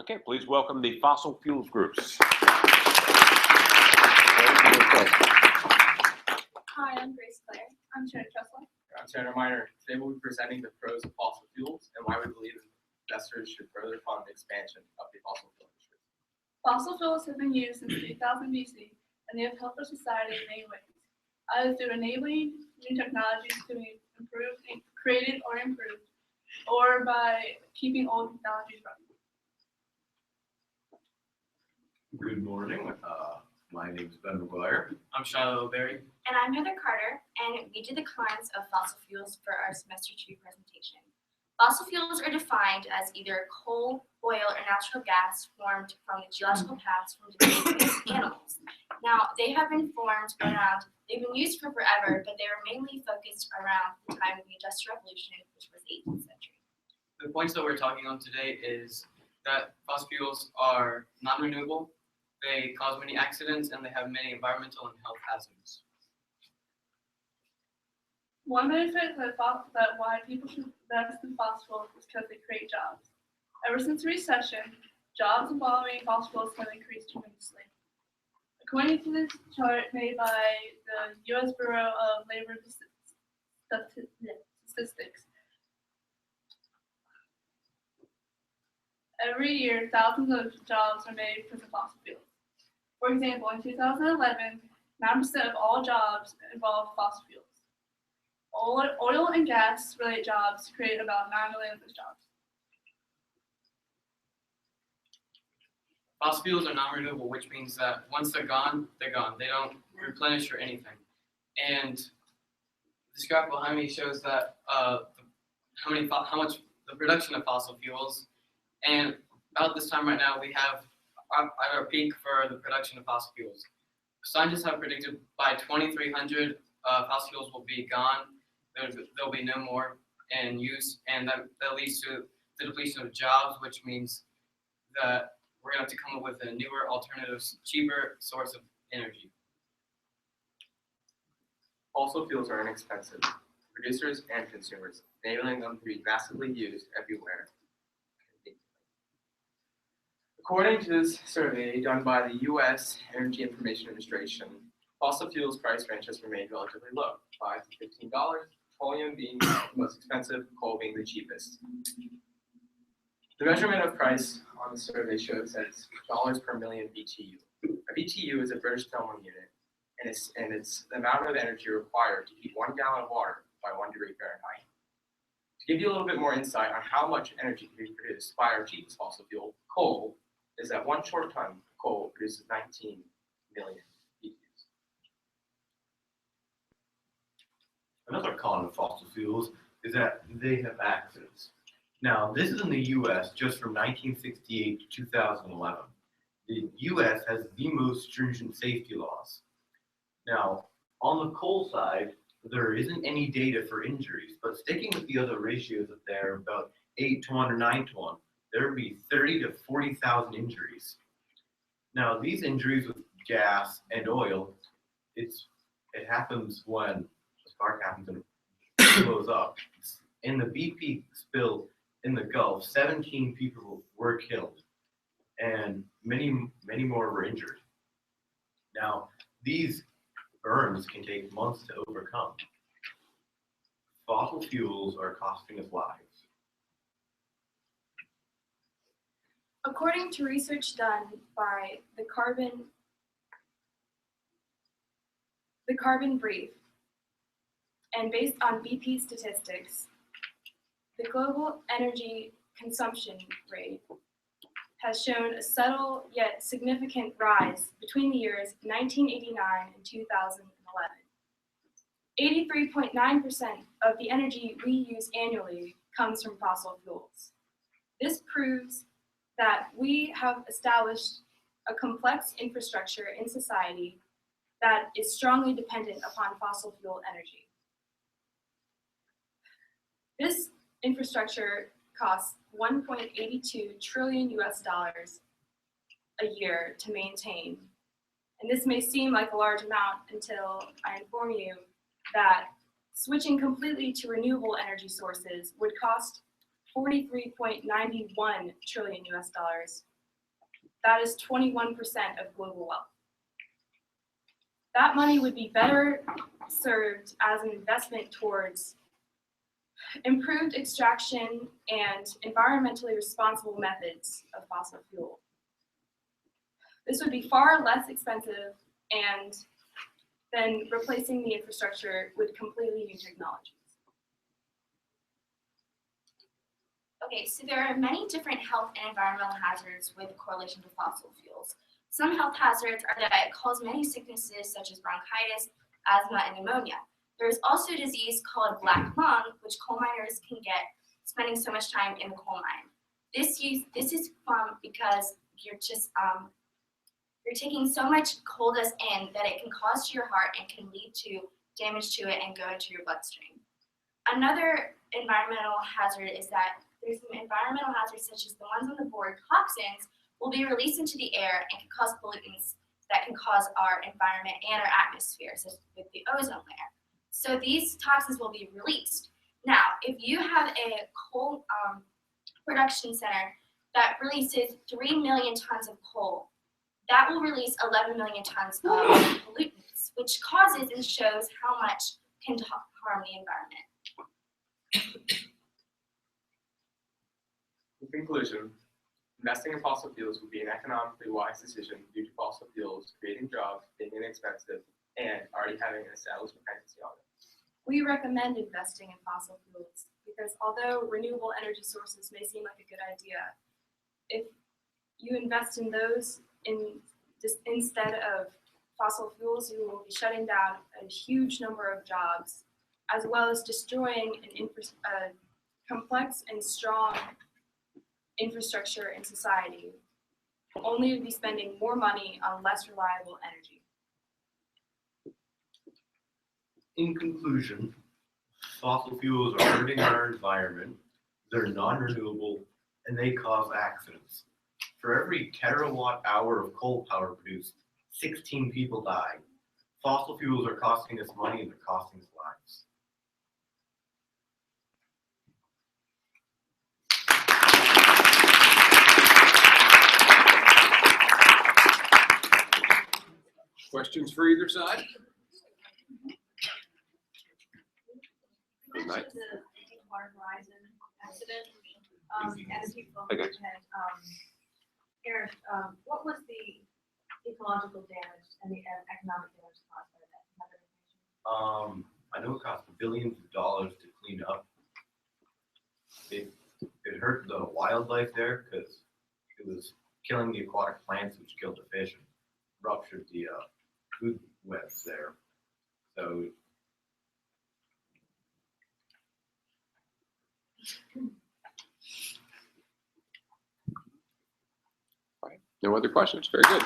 Okay, please welcome the fossil fuels groups. Hi, I'm Grace Clare. I'm Shannon Tressler. I'm Tanner Miner. Today we'll be presenting the pros of fossil fuels and why we believe investors should further fund the expansion of the fossil fuel industry. Fossil fuels have been used since 3000 BC, and they have helped our society in many ways, either through enabling new technologies to be improved, created, or improved, or by keeping old technologies running. Good morning. My name is Ben McGuire. I'm Shiloh Berry. And I'm Heather Carter, and we did the declines of fossil fuels for our semester 2 presentation. Fossil fuels are defined as either coal, oil, or natural gas formed from the geological paths from decaying animals. Now, they have been formed around, they've been used for forever, but they were mainly focused around the time of the Industrial Revolution, which was the 18th century. The points that we're talking on today is that fossil fuels are non-renewable, they cause many accidents, and they have many environmental and health hazards. One benefit that why people should invest in fossil fuels is because they create jobs. Ever since the recession, jobs involving fossil fuels have increased tremendously. According to this chart made by the U.S. Bureau of Labor Statistics, every year thousands of jobs are made because of fossil fuels. For example, in 2011, 9% of all jobs involved fossil fuels. Oil and gas related jobs create about 9 million of those jobs. Fossil fuels are non-renewable, which means that once they're gone, they're gone. They don't replenish or anything. And this graph behind me shows that how much the production of fossil fuels. And about this time right now, we have at our peak for the production of fossil fuels. Scientists have predicted by 2300, fossil fuels will be gone. There'll be no more in use, and that leads to the depletion of jobs, which means that we're going to have to come up with a newer, alternatives, cheaper source of energy. Fossil fuels are inexpensive to producers and consumers, enabling them to be massively used everywhere. According to this survey done by the U.S. Energy Information Administration, fossil fuels price range has remained relatively low, $5 to $15, petroleum being the most expensive, coal being the cheapest. The measurement of price on the survey shows that it's dollars per million BTU. A BTU is a British thermal unit, and it's the amount of energy required to heat 1 gallon of water by 1 degree Fahrenheit. To give you a little bit more insight on how much energy can be produced by our cheapest fossil fuel, coal, is that 1 short ton of coal produces 19 million BTUs. Another con of fossil fuels is that they have accidents. Now, this is in the U.S. just from 1968 to 2011. The U.S. has the most stringent safety laws. Now, on the coal side, there isn't any data for injuries, but sticking with the other ratios up there, about 8 to 1 or 9 to 1, there would be 30 to 40,000 injuries. Now, these injuries with gas and oil, it happens when a spark happens and it blows up. In the BP spill in the Gulf, 17 people were killed, and many more were injured. Now, these burns can take months to overcome. Fossil fuels are costing us lives. According to research done by the Carbon Brief, and based on BP statistics, the global energy consumption rate has shown a subtle yet significant rise between the years 1989 and 2011. 83.9% of the energy we use annually comes from fossil fuels. This proves that we have established a complex infrastructure in society that is strongly dependent upon fossil fuel energy. This infrastructure costs $1.82 trillion a year to maintain. And this may seem like a large amount until I inform you that switching completely to renewable energy sources would cost 43.91 trillion US dollars. That is 21% of global wealth. That money would be better served as an investment towards improved extraction and environmentally responsible methods of fossil fuel. This would be far less expensive and than replacing the infrastructure with completely new technologies. Okay, so there are many different health and environmental hazards with correlation to fossil fuels. Some health hazards are that it causes many sicknesses such as bronchitis, asthma, and pneumonia. There is also a disease called black lung, which coal miners can get spending so much time in the coal mine. This is because you're just you're taking so much coal dust in that it can cause to your heart and can lead to damage to it and go into your bloodstream. Another environmental hazard is that there's some environmental hazards such as the ones on the board. Toxins will be released into the air and can cause pollutants that can cause our environment and our atmosphere, such as with the ozone layer. So these toxins will be released. Now, if you have a coal production center that releases 3 million tons of coal, that will release 11 million tons of pollutants, which causes and shows how much can harm the environment. In conclusion, investing in fossil fuels would be an economically wise decision due to fossil fuels creating jobs, being inexpensive, and already having an established dependency on it. We recommend investing in fossil fuels because although renewable energy sources may seem like a good idea, if you invest in those instead of fossil fuels, you will be shutting down a huge number of jobs, as well as destroying a complex and strong infrastructure in society, only to be spending more money on less reliable energy. In conclusion, fossil fuels are hurting our environment, they're non-renewable, and they cause accidents. For every terawatt hour of coal power produced, 16 people die. Fossil fuels are costing us money and they're costing us lives. Questions for either side? Right. The Deepwater Horizon accident, as you folks Okay. had, Aaron, what was the ecological damage and the economic damage caused by that? Do you have that information? I know it cost billions of dollars to clean up. It hurt the wildlife there because it was killing the aquatic plants, which killed the fish and ruptured the food webs there. So No other questions? Very good.